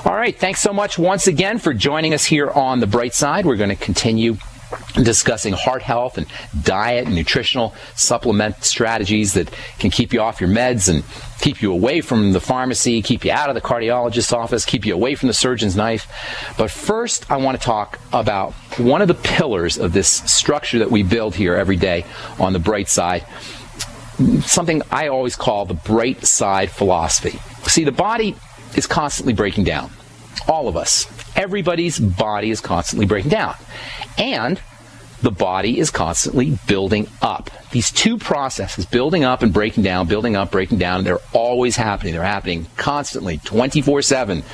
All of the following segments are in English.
All right, thanks so much once again for joining us here on The Bright Side. We're going to continue discussing heart health and diet and nutritional supplement strategies that can keep you off your meds and keep you away from the pharmacy, keep you out of the cardiologist's office, keep you away from the surgeon's knife. But first, I want to talk about one of the pillars of this structure that we build here every day on The Bright Side, something I always call the bright side philosophy. See, the body is constantly breaking down. All of us. Everybody's body is constantly breaking down. And the body is constantly building up. These two processes, building up and breaking down, building up, breaking down, they're always happening. They're happening constantly, 24/7.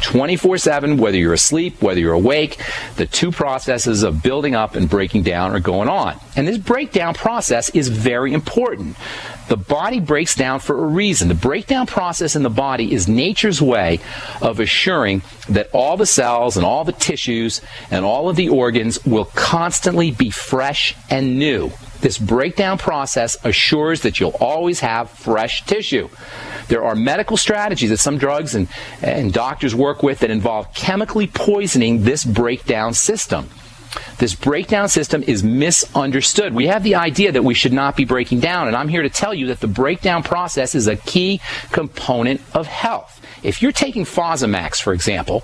24/7, whether you're asleep, whether you're awake, the two processes of building up and breaking down are going on. And this breakdown process is very important. The body breaks down for a reason. The breakdown process in the body is nature's way of assuring that all the cells and all the tissues and all of the organs will constantly be fresh and new. This breakdown process assures that you'll always have fresh tissue. There are medical strategies that some drugs and doctors work with that involve chemically poisoning this breakdown system. This breakdown system is misunderstood. We have the idea that we should not be breaking down, and I'm here to tell you that the breakdown process is a key component of health. If you're taking Fosamax, for example,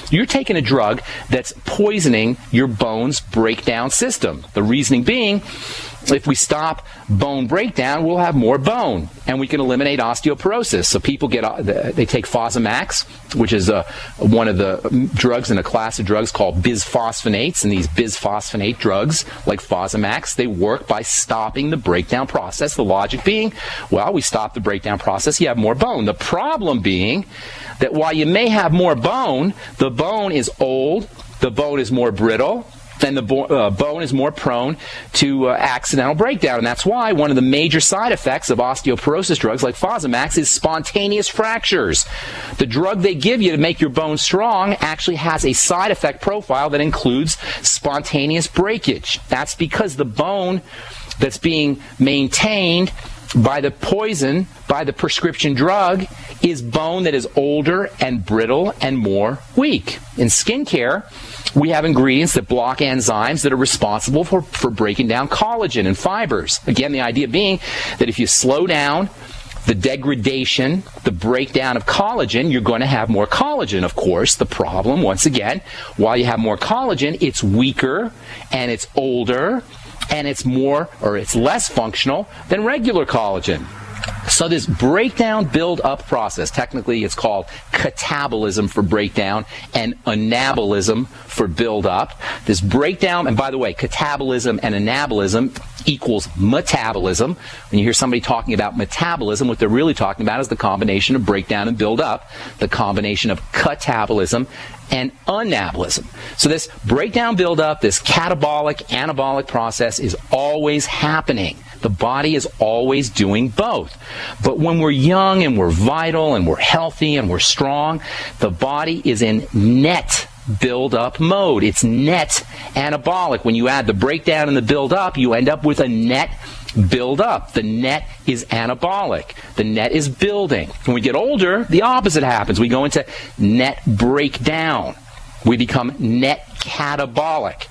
you're taking a drug that's poisoning your bone's breakdown system. The reasoning being, if we stop bone breakdown, we'll have more bone, and we can eliminate osteoporosis. So people they take Fosamax, which is one of the drugs in a class of drugs called bisphosphonates, and these bisphosphonate drugs, like Fosamax, they work by stopping the breakdown process. The logic being, well, we stop the breakdown process, you have more bone. The problem being that while you may have more bone, the bone is old, the bone is more brittle, and the bone is more prone to accidental breakdown. And that's why one of the major side effects of osteoporosis drugs like Fosamax is spontaneous fractures. The drug they give you to make your bone strong actually has a side effect profile that includes spontaneous breakage. That's because the bone that's being maintained by the poison, by the prescription drug, is bone that is older and brittle and more weak. In skincare, we have ingredients that block enzymes that are responsible for breaking down collagen and fibers. Again, the idea being that if you slow down the degradation, the breakdown of collagen, you're going to have more collagen. Of course, the problem, once again, while you have more collagen, it's weaker and it's older and it's less functional than regular collagen. So this breakdown build-up process, technically it's called catabolism for breakdown and anabolism for build-up. This breakdown, and by the way, catabolism and anabolism equals metabolism. When you hear somebody talking about metabolism, what they're really talking about is the combination of breakdown and build-up, the combination of catabolism and anabolism. So this breakdown build-up, this catabolic, anabolic process is always happening. The body is always doing both. But when we're young and we're vital and we're healthy and we're strong, the body is in net build-up mode. It's net anabolic. When you add the breakdown and the build-up, you end up with a net build-up. The net is anabolic. The net is building. When we get older, the opposite happens. We go into net breakdown. We become net catabolic.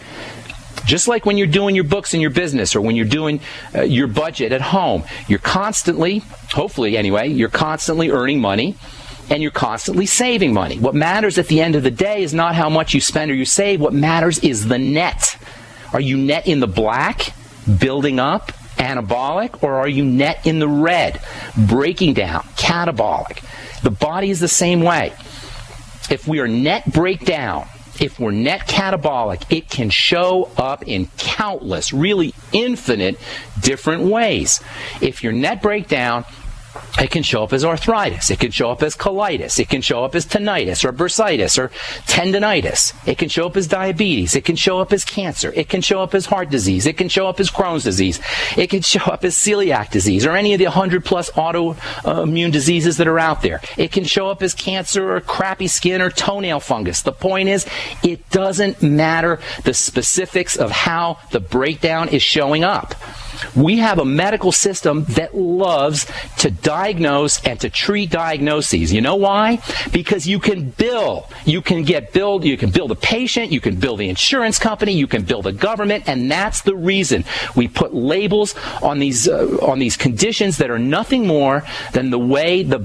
Just like when you're doing your books in your business or when you're doing your budget at home, you're constantly, hopefully anyway, you're constantly earning money and you're constantly saving money. What matters at the end of the day is not how much you spend or you save. What matters is the net. Are you net in the black, building up, anabolic, or are you net in the red, breaking down, catabolic? The body is the same way. If we are net breakdown, if we're net catabolic, it can show up in countless, really infinite different ways. If you're net breakdown, it can show up as arthritis. It can show up as colitis. It can show up as tinnitus or bursitis or tendinitis. It can show up as diabetes. It can show up as cancer. It can show up as heart disease. It can show up as Crohn's disease. It can show up as celiac disease or any of the 100+ autoimmune diseases that are out there. It can show up as cancer or crappy skin or toenail fungus. The point is, it doesn't matter the specifics of how the breakdown is showing up. We have a medical system that loves to diagnose and to treat diagnoses. You know why? Because you can bill. You can bill the patient, you can bill the insurance company, you can bill the government, and that's the reason we put labels on these conditions that are nothing more than the way the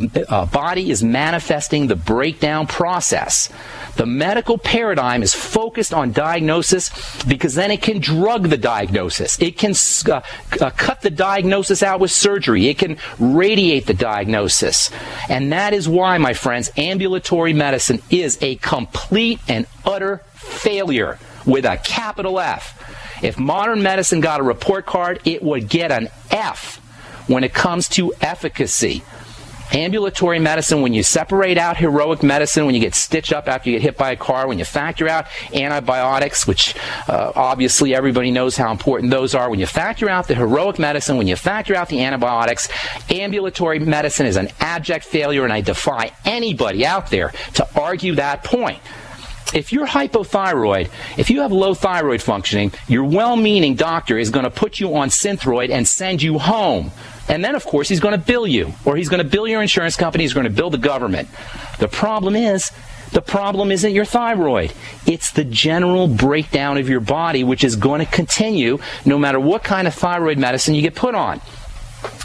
body is manifesting the breakdown process. The medical paradigm is focused on diagnosis because then it can drug the diagnosis. It can cut the diagnosis out with surgery. It can radiate the diagnosis. And that is why, my friends, ambulatory medicine is a complete and utter failure with a capital F. If modern medicine got a report card, it would get an F when it comes to efficacy. Ambulatory medicine, when you separate out heroic medicine, when you get stitched up after you get hit by a car, when you factor out antibiotics, which obviously everybody knows how important those are, when you factor out the heroic medicine, when you factor out the antibiotics, ambulatory medicine is an abject failure, and I defy anybody out there to argue that point. If you're hypothyroid, if you have low thyroid functioning, your well-meaning doctor is going to put you on Synthroid and send you home. And then, of course, he's going to bill you, or he's going to bill your insurance company, he's going to bill the government. The problem isn't your thyroid. It's the general breakdown of your body, which is going to continue no matter what kind of thyroid medicine you get put on.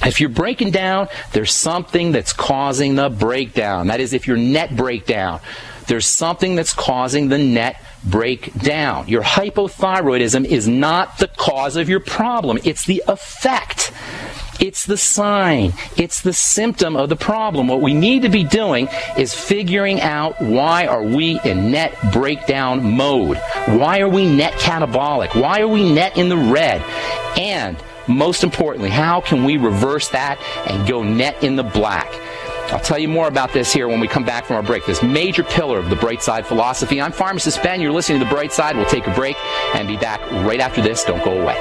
If you're breaking down, there's something that's causing the breakdown. That is, if your net breakdown, there's something that's causing the net breakdown. Your hypothyroidism is not the cause of your problem. It's the effect. It's the sign. It's the symptom of the problem. What we need to be doing is figuring out, why are we in net breakdown mode? Why are we net catabolic? Why are we net in the red? And most importantly, how can we reverse that and go net in the black? I'll tell you more about this here when we come back from our break. This major pillar of the Bright Side philosophy. I'm Pharmacist Ben. You're listening to The Bright Side. We'll take a break and be back right after this. Don't go away.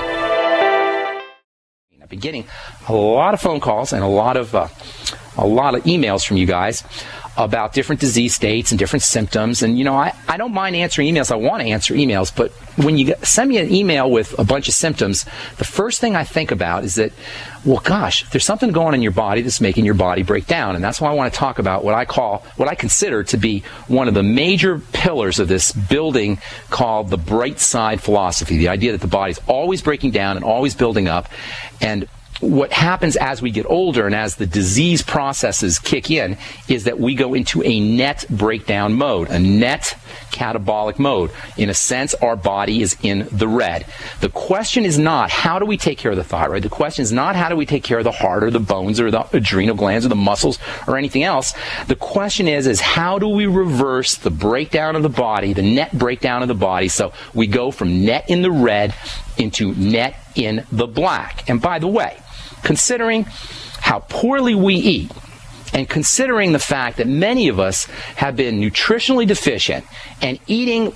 I've been getting a lot of phone calls and a lot of emails from you guys about different disease states and different symptoms. And, I don't mind answering emails. I want to answer emails. But when you send me an email with a bunch of symptoms, the first thing I think about is that, well, gosh, there's something going on in your body that's making your body break down. And that's why I want to talk about what I consider to be one of the major pillars of this building called the Bright Side philosophy, the idea that the body's always breaking down and always building up. And what happens as we get older and as the disease processes kick in is that we go into a net breakdown mode, a net catabolic mode. In a sense, our body is in the red. The question is not, how do we take care of the thyroid? The question is not, how do we take care of the heart or the bones or the adrenal glands or the muscles or anything else? The question is how do we reverse the breakdown of the body, the net breakdown of the body, so we go from net in the red into net in the black? And by the way, considering how poorly we eat, and considering the fact that many of us have been nutritionally deficient and eating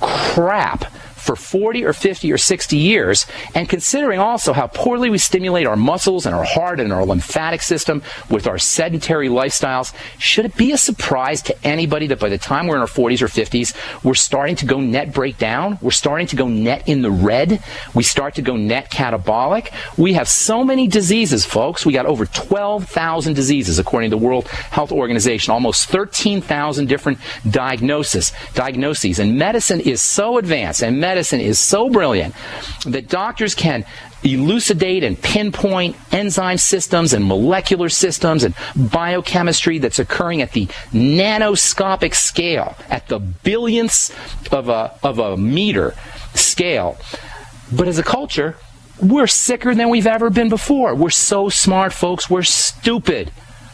crap for 40 or 50 or 60 years, and considering also how poorly we stimulate our muscles and our heart and our lymphatic system with our sedentary lifestyles, should it be a surprise to anybody that by the time we're in our 40s or 50s, we're starting to go net breakdown? We're starting to go net in the red? We start to go net catabolic? We have so many diseases, folks. We got over 12,000 diseases, according to the World Health Organization, almost 13,000 different diagnoses. And medicine is so advanced, and medicine is so brilliant that doctors can elucidate and pinpoint enzyme systems and molecular systems and biochemistry that's occurring at the nanoscopic scale, at the billionths of a meter scale. But as a culture, we're sicker than we've ever been before. We're so smart, folks. We're stupid.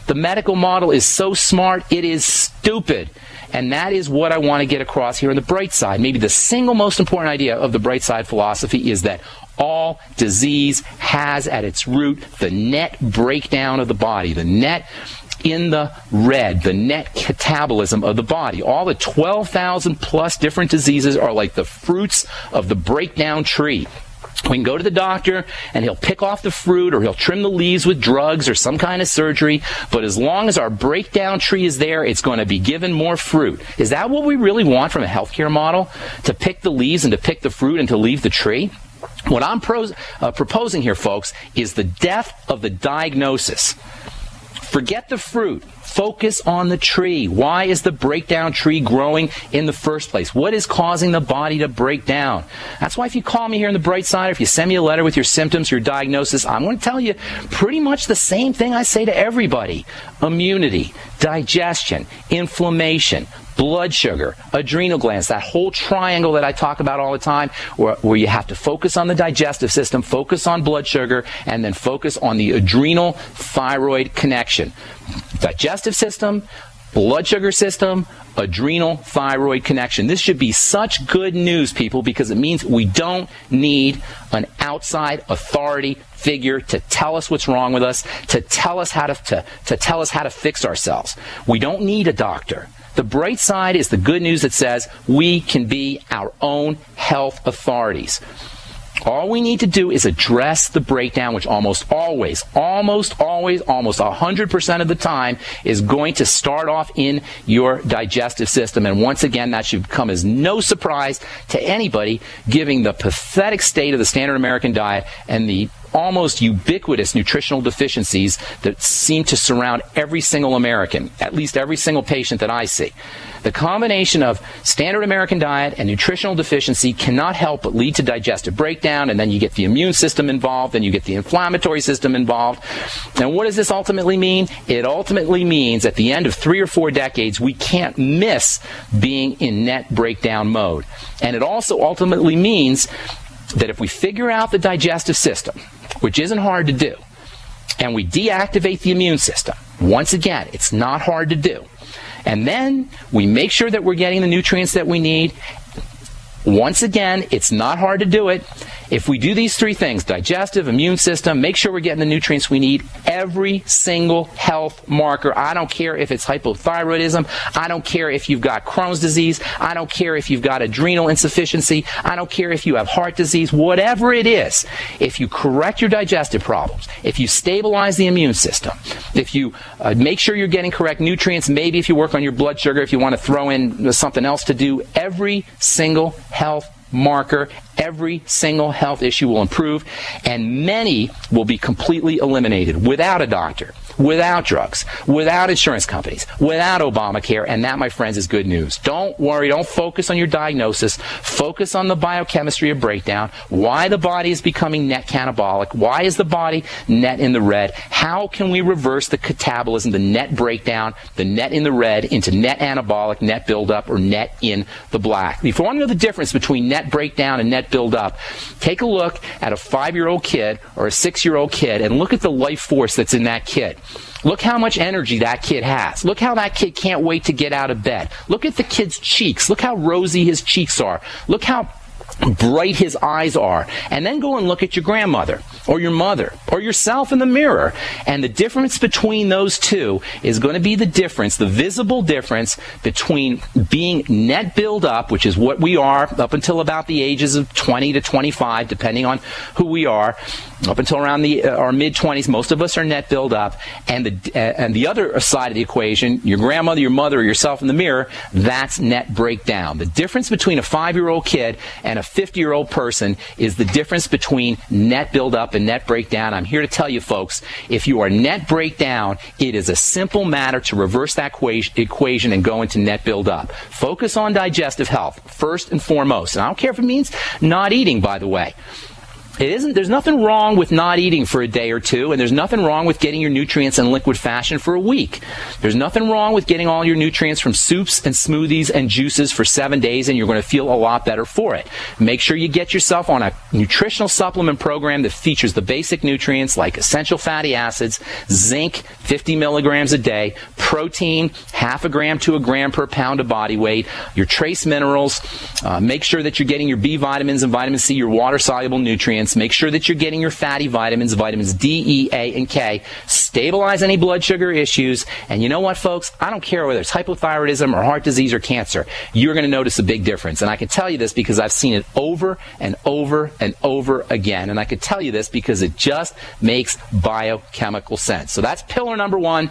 The medical model is so smart, it is stupid. And that is what I want to get across here on the Bright Side. Maybe the single most important idea of the Bright Side philosophy is that all disease has at its root the net breakdown of the body, the net in the red, the net catabolism of the body. All the 12,000 plus different diseases are like the fruits of the breakdown tree. We can go to the doctor and he'll pick off the fruit or he'll trim the leaves with drugs or some kind of surgery, but as long as our breakdown tree is there, it's going to be given more fruit. Is that what we really want from a healthcare model? To pick the leaves and to pick the fruit and to leave the tree? What I'm proposing here, folks, is the death of the diagnosis. Forget the fruit. Focus on the tree. Why is the breakdown tree growing in the first place? What is causing the body to break down? That's why if you call me here on the Bright Side, or if you send me a letter with your symptoms, your diagnosis, I'm going to tell you pretty much the same thing I say to everybody. Immunity, digestion, inflammation, blood sugar, adrenal glands, that whole triangle that I talk about all the time, where you have to focus on the digestive system, focus on blood sugar, and then focus on the adrenal thyroid connection. Digestive system, blood sugar system, adrenal thyroid connection. This should be such good news, people, because it means we don't need an outside authority figure to tell us what's wrong with us, to tell us how to fix ourselves. We don't need a doctor. The bright side is the good news that says we can be our own health authorities. All we need to do is address the breakdown, which almost 100% of the time is going to start off in your digestive system. And once again, that should come as no surprise to anybody, given the pathetic state of the standard American diet and the almost ubiquitous nutritional deficiencies that seem to surround every single American, at least every single patient that I see. The combination of standard American diet and nutritional deficiency cannot help but lead to digestive breakdown, and then you get the immune system involved, and you get the inflammatory system involved. And what does this ultimately mean? It ultimately means at the end of 3 or 4 decades, we can't miss being in net breakdown mode. And it also ultimately means that if we figure out the digestive system, which isn't hard to do, and we deactivate the immune system, once again, it's not hard to do, and then we make sure that we're getting the nutrients that we need, once again, it's not hard to do it. If we do these 3 things, digestive, immune system, make sure we're getting the nutrients we need, every single health marker, I don't care if it's hypothyroidism, I don't care if you've got Crohn's disease, I don't care if you've got adrenal insufficiency, I don't care if you have heart disease, whatever it is, if you correct your digestive problems, if you stabilize the immune system, if you make sure you're getting correct nutrients, maybe if you work on your blood sugar, if you want to throw in something else to do, every single health marker, every single health issue will improve, and many will be completely eliminated without a doctor, without drugs, without insurance companies, without Obamacare, and that, my friends, is good news. Don't worry, don't focus on your diagnosis, focus on the biochemistry of breakdown, why the body is becoming net catabolic, why is the body net in the red, how can we reverse the catabolism, the net breakdown, the net in the red into net anabolic, net buildup, or net in the black. If you want to know the difference between net breakdown and net buildup, take a look at a 5-year-old kid or a 6-year-old kid and look at the life force that's in that kid. Look how much energy that kid has. Look how that kid can't wait to get out of bed. Look at the kid's cheeks. Look how rosy his cheeks are. Look how bright his eyes are. And then go and look at your grandmother or your mother or yourself in the mirror. And the difference between those two is going to be the difference, the visible difference between being net buildup, which is what we are up until about the ages of 20 to 25, depending on who we are. Up until around our mid-20s, most of us are net buildup. And the other side of the equation, your grandmother, your mother, or yourself in the mirror, that's net breakdown. The difference between a 5-year-old kid and a 50-year-old person is the difference between net buildup and net breakdown. I'm here to tell you, folks, if you are net breakdown, it is a simple matter to reverse that equation and go into net buildup. Focus on digestive health, first and foremost. And I don't care if it means not eating, by the way. There's nothing wrong with not eating for a day or two, and there's nothing wrong with getting your nutrients in liquid fashion for a week. There's nothing wrong with getting all your nutrients from soups and smoothies and juices for 7 days, and you're going to feel a lot better for it. Make sure you get yourself on a nutritional supplement program that features the basic nutrients like essential fatty acids, zinc, 50 milligrams a day, protein, 0.5 gram to 1 gram per pound of body weight, your trace minerals. Make sure that you're getting your B vitamins and vitamin C, your water-soluble nutrients. supplements. Make sure that you're getting your fatty vitamins D, E, A, and K. Stabilize any blood sugar issues. And you know what, folks? I don't care whether it's hypothyroidism or heart disease or cancer. You're going to notice a big difference. And I can tell you this because I've seen it over and over and over again. And I can tell you this because it just makes biochemical sense. So that's pillar number one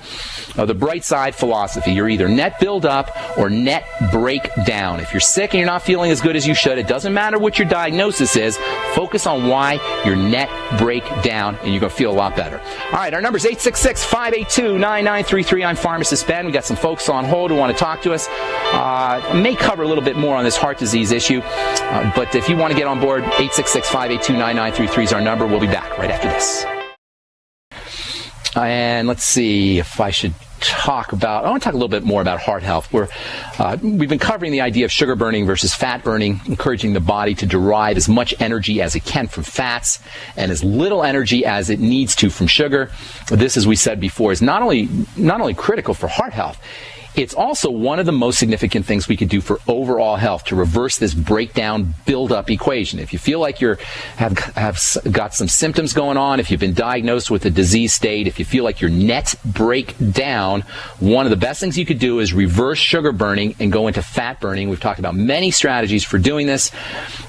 of the bright side philosophy. You're either net build up or net break down. If you're sick and you're not feeling as good as you should, it doesn't matter what your diagnosis is. Focus on why your net break down, and you're going to feel a lot better. All right, our number is 866-582-9933. I'm Pharmacist Ben. We got some folks on hold who want to talk to us. May cover a little bit more on this heart disease issue, but if you want to get on board, 866-582-9933 is our number. We'll be back right after this. And let's see if I should I want to talk a little bit more about heart health. We've been covering the idea of sugar burning versus fat burning, encouraging the body to derive as much energy as it can from fats and as little energy as it needs to from sugar. This, as we said before, is not only critical for heart health, it's also one of the most significant things we could do for overall health to reverse this breakdown build-up equation. If you feel like you have got some symptoms going on, if you've been diagnosed with a disease state, if you feel like your net break down, one of the best things you could do is reverse sugar burning and go into fat burning. We've talked about many strategies for doing this.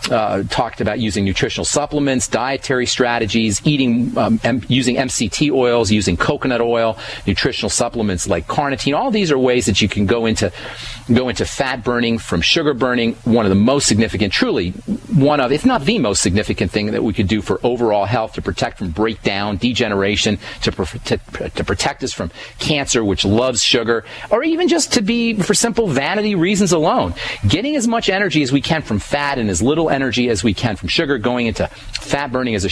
Talked about using nutritional supplements, dietary strategies, using MCT oils, using coconut oil, nutritional supplements like carnitine. All these are ways that you can go into fat burning from sugar burning. One of the most significant, truly one of, if not the most significant thing that we could do for overall health to protect from breakdown, degeneration, to protect us from cancer, which loves sugar, or even just to be for simple vanity reasons alone. Getting as much energy as we can from fat and as little energy as we can from sugar, going into fat burning as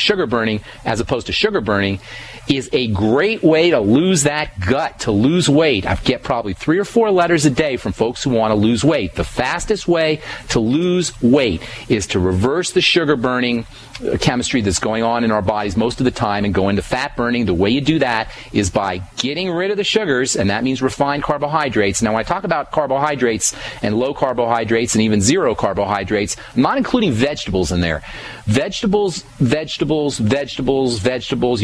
opposed to sugar burning, is a great way to lose that gut, to lose weight. I get probably 3 or 4 letters a day from folks who want to lose weight. The fastest way to lose weight is to reverse the sugar burning chemistry that's going on in our bodies most of the time and go into fat burning. The way you do that is by getting rid of the sugars, and that means refined carbohydrates. Now, when I talk about carbohydrates and low carbohydrates and even zero carbohydrates, I'm not including vegetables in there. Vegetables. You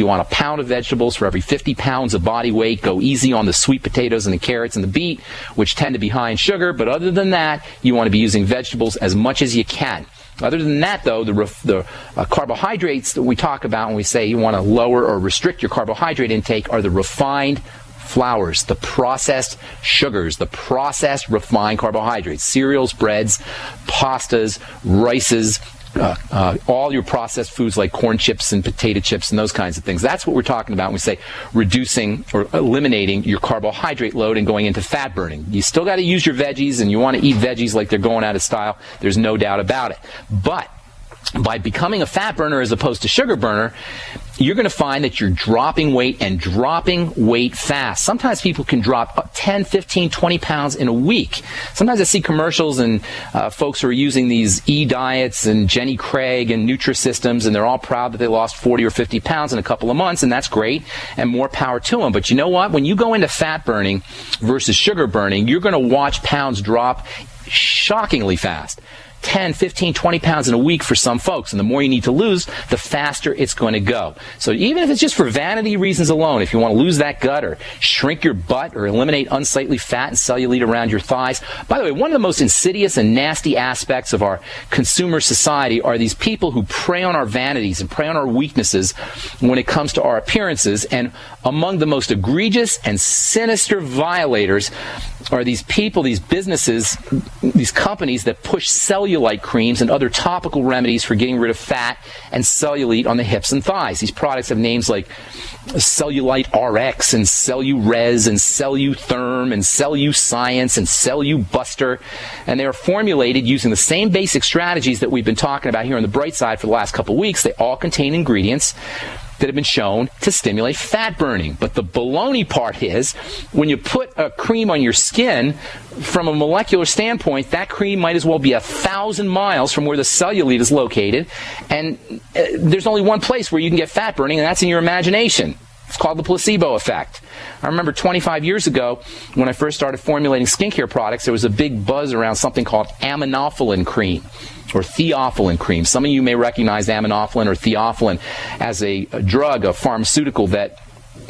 want a pound of vegetables for every 50 pounds of body weight. Go easy on the sweet potatoes and the carrots and the beet, which tend to be high in sugar. But other than that, you want to be using vegetables as much as you can. Other than that, though, the carbohydrates that we talk about when we say you want to lower or restrict your carbohydrate intake are the refined flours, the processed sugars, the processed refined carbohydrates, cereals, breads, pastas, rices, all your processed foods like corn chips and potato chips and those kinds of things. That's what we're talking about when we say reducing or eliminating your carbohydrate load and going into fat burning. You still got to use your veggies, and you want to eat veggies like they're going out of style. There's no doubt about it. But by becoming a fat burner as opposed to sugar burner, you're going to find that you're dropping weight and dropping weight fast. Sometimes people can drop 10, 15, 20 pounds in a week. Sometimes I see commercials and folks who are using these E-diets and Jenny Craig and Nutrisystems, and they're all proud that they lost 40 or 50 pounds in a couple of months, and that's great, and more power to them. But you know what? When you go into fat burning versus sugar burning, you're going to watch pounds drop shockingly fast. 10, 15, 20 pounds in a week for some folks. And the more you need to lose, the faster it's going to go. So even if it's just for vanity reasons alone, if you want to lose that gut or shrink your butt or eliminate unsightly fat and cellulite around your thighs. By the way, one of the most insidious and nasty aspects of our consumer society are these people who prey on our vanities and prey on our weaknesses when it comes to our appearances. And among the most egregious and sinister violators are these people, these businesses, these companies that push cellulite creams and other topical remedies for getting rid of fat and cellulite on the hips and thighs. These products have names like Cellulite RX and Cellurez and Cellutherm and Celluscience and Cellubuster, and they are formulated using the same basic strategies that we've been talking about here on the bright side for the last couple of weeks. They all contain ingredients that have been shown to stimulate fat burning. But the baloney part is, when you put a cream on your skin, from a molecular standpoint, that cream might as well be 1,000 miles from where the cellulite is located, and there's only one place where you can get fat burning, and that's in your imagination. It's called the placebo effect. I remember 25 years ago when I first started formulating skincare products, there was a big buzz around something called aminophylline cream or theophylline cream. Some of you may recognize aminophylline or theophylline as a drug, a pharmaceutical that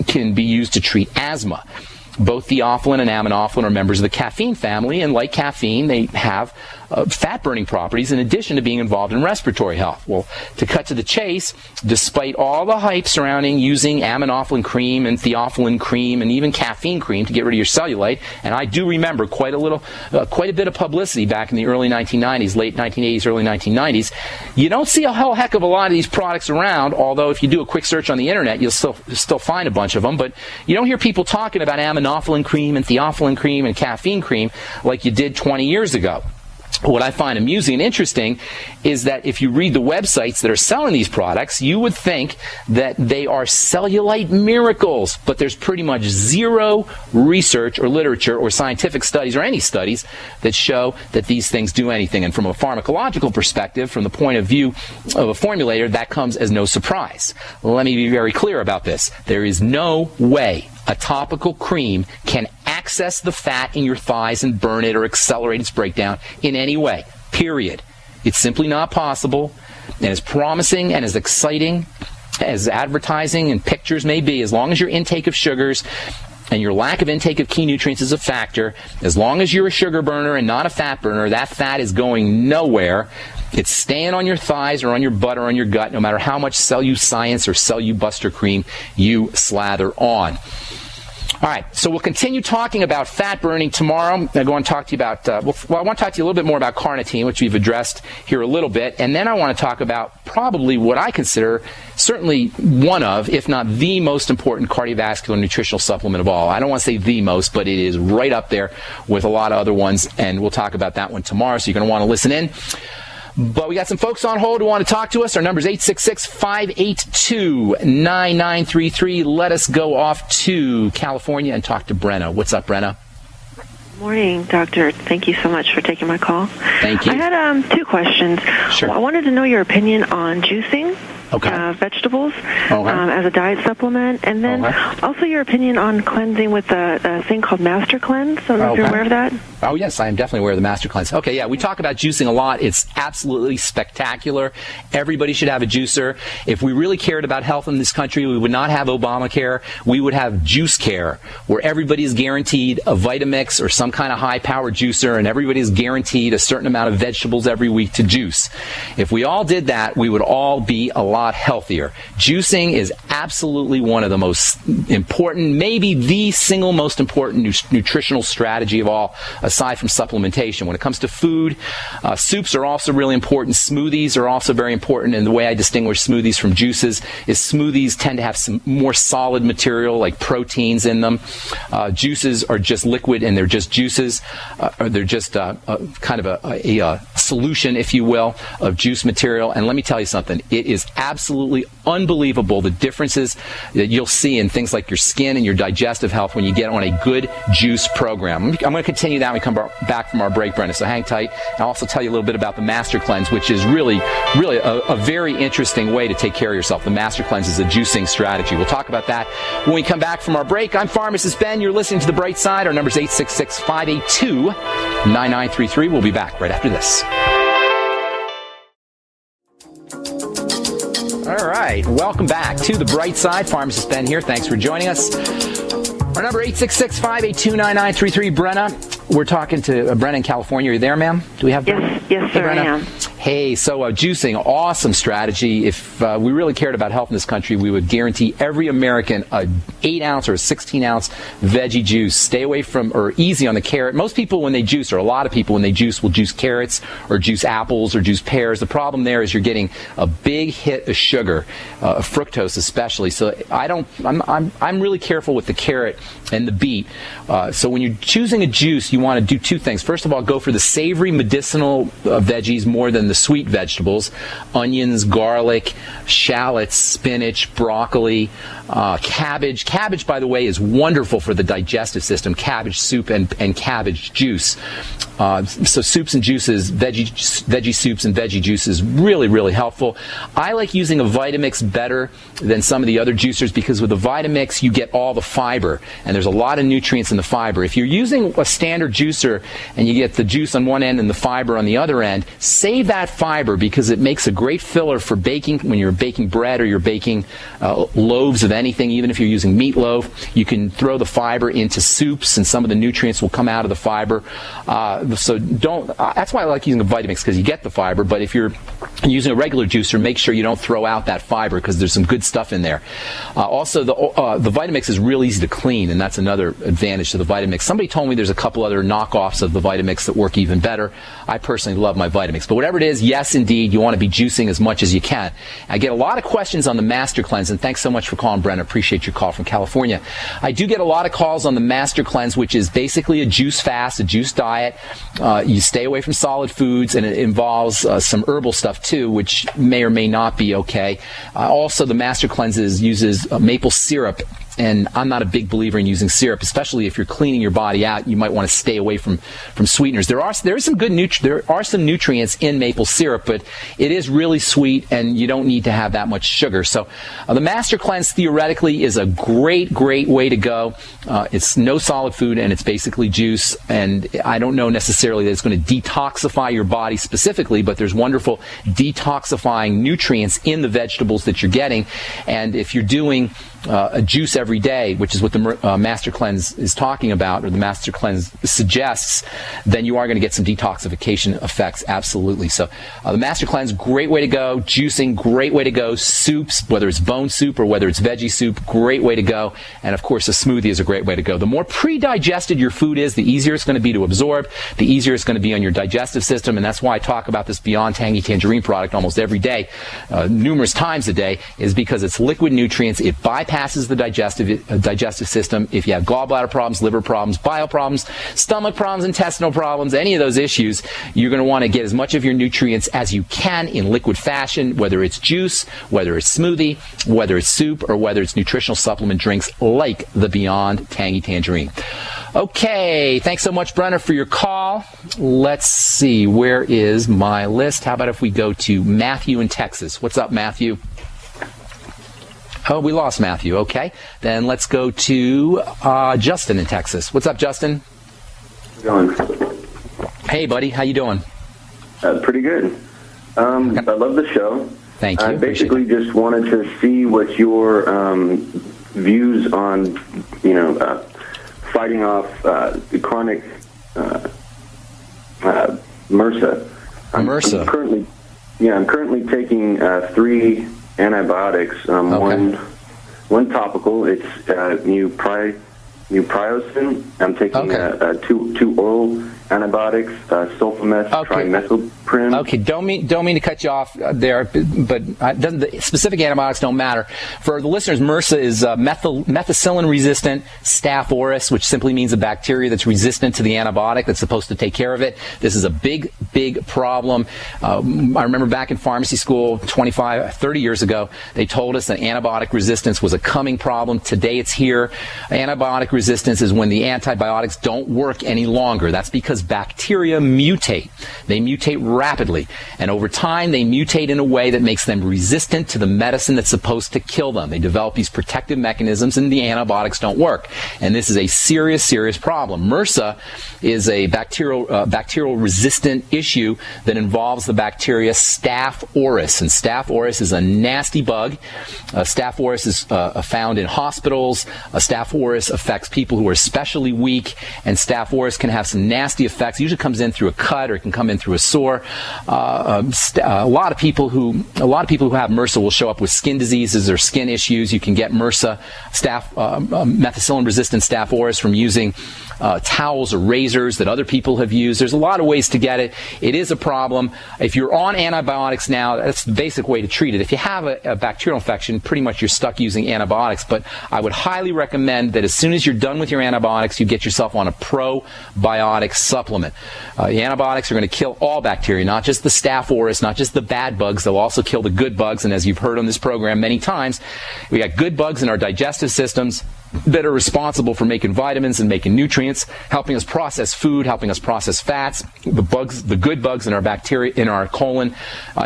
can be used to treat asthma. Both theophylline and aminophylline are members of the caffeine family, and like caffeine, they have fat-burning properties in addition to being involved in respiratory health. Well, to cut to the chase, despite all the hype surrounding using aminophylline cream and theophylline cream and even caffeine cream to get rid of your cellulite, and I do remember quite a bit of publicity back in the early 1990s, late 1980s, early 1990s, you don't see a whole heck of a lot of these products around, although if you do a quick search on the internet, you'll still find a bunch of them, but you don't hear people talking about aminophylline cream and theophylline cream and caffeine cream like you did 20 years ago. What I find amusing and interesting is that if you read the websites that are selling these products, you would think that they are cellulite miracles, but there's pretty much zero research or literature or scientific studies or any studies that show that these things do anything. And from a pharmacological perspective, from the point of view of a formulator, that comes as no surprise. Let me be very clear about this. There is no way a topical cream can access the fat in your thighs and burn it or accelerate its breakdown in any way, period. It's simply not possible. And as promising and as exciting as advertising and pictures may be, as long as your intake of sugars and your lack of intake of key nutrients is a factor, as long as you're a sugar burner and not a fat burner, that fat is going nowhere. It's staying on your thighs or on your butt or on your gut, no matter how much Cell-U-Science or Cell-U-Buster cream you slather on. All right, so we'll continue talking about fat burning tomorrow. I'm going to talk to you about, I want to talk to you a little bit more about carnitine, which we've addressed here a little bit, and then I want to talk about probably what I consider certainly one of, if not the most important cardiovascular nutritional supplement of all. I don't want to say the most, but it is right up there with a lot of other ones, and we'll talk about that one tomorrow, so you're going to want to listen in. But we got some folks on hold who want to talk to us. Our number is 866-582-9933. Let us go off to California and talk to Brenna. What's up, Brenna? Good morning, Doctor. Thank you so much for taking my call. Thank you. I had two questions. Sure. I wanted to know your opinion on juicing. Vegetables as a diet supplement, and then also your opinion on cleansing with a thing called Master Cleanse. I don't know if you're aware of that. Oh, yes, I am definitely aware of the Master Cleanse. Okay, yeah, we talk about juicing a lot. It's absolutely spectacular. Everybody should have a juicer. If we really cared about health in this country, we would not have Obamacare. We would have Juice Care, where everybody is guaranteed a Vitamix or some kind of high-powered juicer, and everybody is guaranteed a certain amount of vegetables every week to juice. If we all did that, we would all be a lot healthier. Juicing is absolutely one of the most important, maybe the single most important nutritional strategy of all, aside from supplementation. When it comes to food, soups are also really important. Smoothies are also very important, and the way I distinguish smoothies from juices is smoothies tend to have some more solid material like proteins in them. Juices are just liquid and they're just juices. Or they're just kind of a solution, if you will, of juice material. And let me tell you something. It is absolutely unbelievable the differences that you'll see in things like your skin and your digestive health when you get on a good juice program. I'm going to continue that when we come back from our break, Brenna, so hang tight. I'll also tell you a little bit about the Master Cleanse, which is really a very interesting way to take care of yourself. The Master Cleanse is a juicing strategy. We'll talk about that when we come back from our break. I'm Pharmacist Ben. You're listening to The Bright Side. Our number is 866-582-9933. We'll be back right after this. All right, welcome back to The Bright Side. Pharmacist Ben here. Thanks for joining us. Our number 866-582-9933. Brenna, we're talking to Brenna in California. Are you there, ma'am? Do we have Brenna? Yes, sir, I am. Hey, so juicing, awesome strategy. If we really cared about health in this country, we would guarantee every American a 8-ounce or a 16-ounce veggie juice. Stay away from, or easy on the carrot. Most people when they juice, or a lot of people when they juice, will juice carrots or juice apples or juice pears. The problem there is you're getting a big hit of sugar, fructose especially. So I'm really careful with the carrot and the beet. So when you're choosing a juice, you want to do two things. First of all, go for the savory medicinal veggies more than the the sweet vegetables: onions, garlic, shallots, spinach, broccoli, cabbage. Cabbage, by the way, is wonderful for the digestive system. Cabbage soup and cabbage juice. So soups and juices, veggie soups and veggie juices, really, really helpful. I like using a Vitamix better than some of the other juicers because with the Vitamix you get all the fiber, and there's a lot of nutrients in the fiber. If you're using a standard juicer and you get the juice on one end and the fiber on the other end, save that fiber because it makes a great filler for baking. When you're baking bread or you're baking loaves of anything, even if you're using meatloaf, you can throw the fiber into soups and some of the nutrients will come out of the fiber. So that's why I like using a Vitamix, because you get the fiber. But if you're using a regular juicer, make sure you don't throw out that fiber because there's some good stuff in there. Also, the Vitamix is real easy to clean, and that's another advantage to the Vitamix. Somebody told me there's a couple other knockoffs of the Vitamix that work even better. I personally love my Vitamix. But whatever it is, yes, indeed, you want to be juicing as much as you can. I get a lot of questions on the Master Cleanse, and thanks so much for calling, Brenna. Appreciate your call from California. I do get a lot of calls on the Master Cleanse, which is basically a juice fast, a juice diet. You stay away from solid foods, and it involves some herbal stuff too, which may or may not be okay. Also, the Master Cleanse uses maple syrup, and I'm not a big believer in using syrup, especially if you're cleaning your body out. You might want to stay away from sweeteners. There are some nutrients in maple syrup, but it is really sweet, and you don't need to have that much sugar. So the Master Cleanse theoretically is a great way to go. It's no solid food, and it's basically juice. And I don't know necessarily that it's going to detoxify your body specifically, but there's wonderful detoxifying nutrients in the vegetables that you're getting. And if you're doing a juice every day, which is what the Master Cleanse is talking about, or the Master Cleanse suggests, then you are going to get some detoxification effects, absolutely. So the Master Cleanse, great way to go. Juicing, great way to go. Soups, whether it's bone soup or whether it's veggie soup, great way to go. And of course, a smoothie is a great way to go. The more pre-digested your food is, the easier it's going to be to absorb, the easier it's going to be on your digestive system, and that's why I talk about this Beyond Tangy Tangerine product almost every day, numerous times a day, is because it's liquid nutrients. It bypasses the digestive system. If you have gallbladder problems, liver problems, bile problems, stomach problems, intestinal problems, any of those issues, you're going to want to get as much of your nutrients as you can in liquid fashion, whether it's juice, whether it's smoothie, whether it's soup, or whether it's nutritional supplement drinks like the Beyond Tangy Tangerine. Okay, thanks so much, Brenna, for your call. Let's see, where is my list? How about if we go to Matthew in Texas? What's up, Matthew? Oh, we lost Matthew. Okay. Then let's go to Justin in Texas. What's up, Justin? How's it going? Hey, buddy. How you doing? Pretty good. I love the show. Thank you. I basically just wanted to see what your views on, fighting off chronic MRSA. MRSA. I'm currently taking 3 antibiotics. One topical. It's Mupryocin. I'm taking 2 oral antibiotics, sulfameth, trimethoprim. Okay, don't mean to cut you off there, but the specific antibiotics don't matter. For the listeners, MRSA is methicillin-resistant Staph aureus, which simply means a bacteria that's resistant to the antibiotic that's supposed to take care of it. This is a big problem. I remember back in pharmacy school 30 years ago, they told us that antibiotic resistance was a coming problem. Today it's here. Antibiotic resistance is when the antibiotics don't work any longer. That's because bacteria mutate. They mutate rapidly, and over time they mutate in a way that makes them resistant to the medicine that's supposed to kill them. They develop these protective mechanisms, and the antibiotics don't work. And this is a serious problem. MRSA is a bacterial resistant issue that involves the bacteria Staph aureus, and Staph aureus is a nasty bug. Staph aureus is found in hospitals. Staph aureus affects people who are especially weak, and Staph aureus can have some nasty effects. It usually comes in through a cut, or it can come in through a sore. A lot of people who have MRSA will show up with skin diseases or skin issues. You can get MRSA, methicillin-resistant Staph aureus, from using towels or razors that other people have used. There's a lot of ways to get it. It is a problem. If you're on antibiotics now, that's the basic way to treat it. If you have a bacterial infection, pretty much you're stuck using antibiotics. But I would highly recommend that as soon as you're done with your antibiotics, you get yourself on a probiotic supplement. The antibiotics are going to kill all bacteria, not just the Staph aureus, not just the bad bugs. They'll also kill the good bugs. And as you've heard on this program many times, we got good bugs in our digestive systems that are responsible for making vitamins and making nutrients, helping us process food, helping us process fats. The good bugs in our bacteria, in our colon,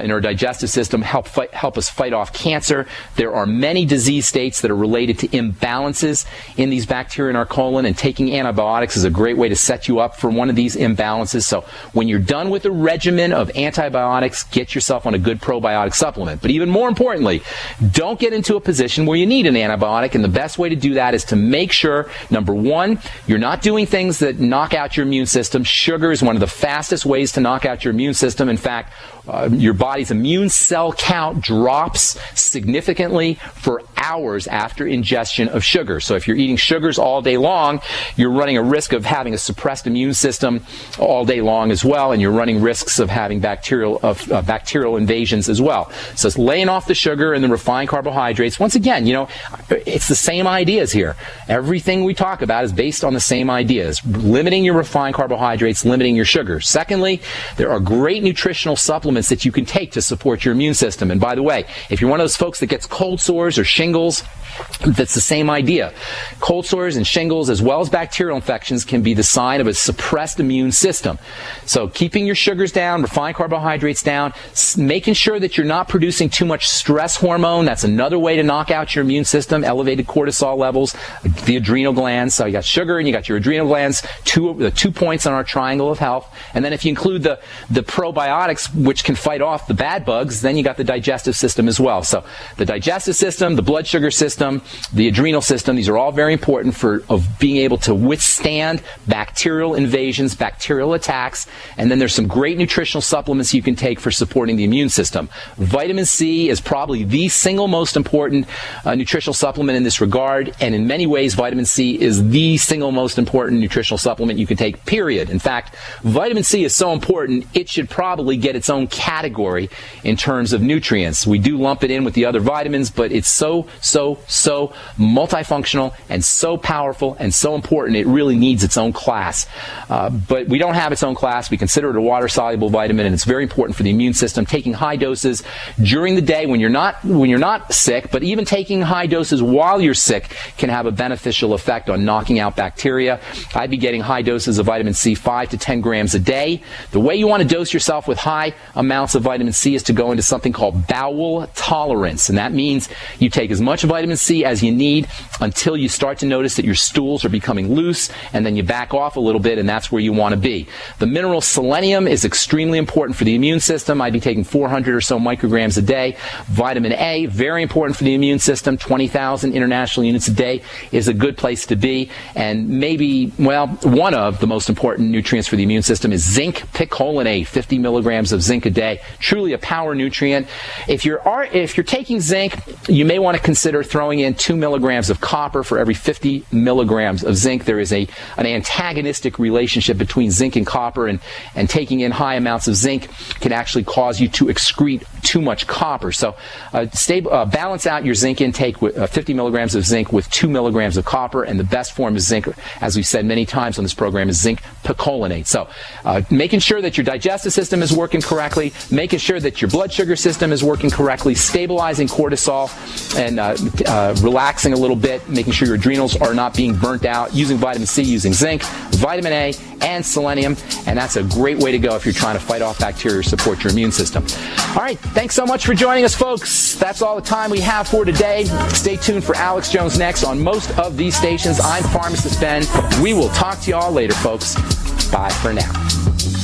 in our digestive system help us fight off cancer. There are many disease states that are related to imbalances in these bacteria in our colon, and taking antibiotics is a great way to set you up for one of these imbalances. So when you're done with a regimen of antibiotics, get yourself on a good probiotic supplement. But even more importantly, don't get into a position where you need an antibiotic, and the best way to do that is to make sure, number one, you're not doing things that knock out your immune system. Sugar is one of the fastest ways to knock out your immune system. In fact, your body's immune cell count drops significantly for hours after ingestion of sugar. So if you're eating sugars all day long, you're running a risk of having a suppressed immune system all day long as well, and you're running risks of having bacterial invasions as well. So it's laying off the sugar and the refined carbohydrates. Once again, it's the same ideas here. Everything we talk about is based on the same ideas. Limiting your refined carbohydrates, limiting your sugar. Secondly, there are great nutritional supplements that you can take to support your immune system. And by the way, if you're one of those folks that gets cold sores or shingles, that's the same idea. Cold sores and shingles, as well as bacterial infections, can be the sign of a suppressed immune system. So keeping your sugars down, refined carbohydrates down, making sure that you're not producing too much stress hormone. That's another way to knock out your immune system. Elevated cortisol levels, the adrenal glands. So you got sugar and you got your adrenal glands, the 2 points on our triangle of health. And then if you include the probiotics, which can fight off the bad bugs, then you got the digestive system as well. So the digestive system, the blood sugar system, the adrenal system, these are all very important of being able to withstand bacterial invasions, bacterial attacks. And then there's some great nutritional supplements you can take for supporting the immune system. Vitamin C is probably the single most important nutritional supplement in this regard, and in many ways vitamin C is the single most important nutritional supplement you can take, period. In fact, vitamin C is so important it should probably get its own category in terms of nutrients. We do lump it in with the other vitamins, but it's so multifunctional and so powerful and so important, it really needs its own class. But we don't have its own class. We consider it a water-soluble vitamin, and it's very important for the immune system. Taking high doses during the day when you're not sick, but even taking high doses while you're sick can have a beneficial effect on knocking out bacteria. I'd be getting high doses of vitamin C, 5 to 10 grams a day. The way you want to dose yourself with high amounts of vitamin C is to go into something called bowel tolerance, and that means you take as much vitamin C as you need until you start to notice that your stools are becoming loose, and then you back off a little bit, and that's where you want to be. The mineral selenium is extremely important for the immune system. I'd be taking 400 or so micrograms a day. Vitamin A, very important for the immune system. 20,000 international units a day is a good place to be. And maybe, one of the most important nutrients for the immune system is zinc picolinate, 50 milligrams of zinc a day. Truly a power nutrient. If you're taking zinc, you may want to consider throwing in 2 milligrams of copper for every 50 milligrams of zinc. There is an antagonistic relationship between zinc and copper, and taking in high amounts of zinc can actually cause you to excrete too much copper. So balance out your zinc intake with 50 milligrams of zinc with 2 milligrams of copper, and the best form of zinc, as we've said many times on this program, is zinc picolinate. So making sure that your digestive system is working correctly, making sure that your blood sugar system is working correctly, stabilizing cortisol, and relaxing a little bit, making sure your adrenals are not being burnt out, using vitamin C, using zinc, vitamin A, and selenium, and that's a great way to go if you're trying to fight off bacteria or support your immune system. All right, thanks so much for joining us, folks. That's all the time we have for today. Stay tuned for Alex Jones next on most of these stations. I'm Pharmacist Ben. We will talk to you all later, folks. Bye for now.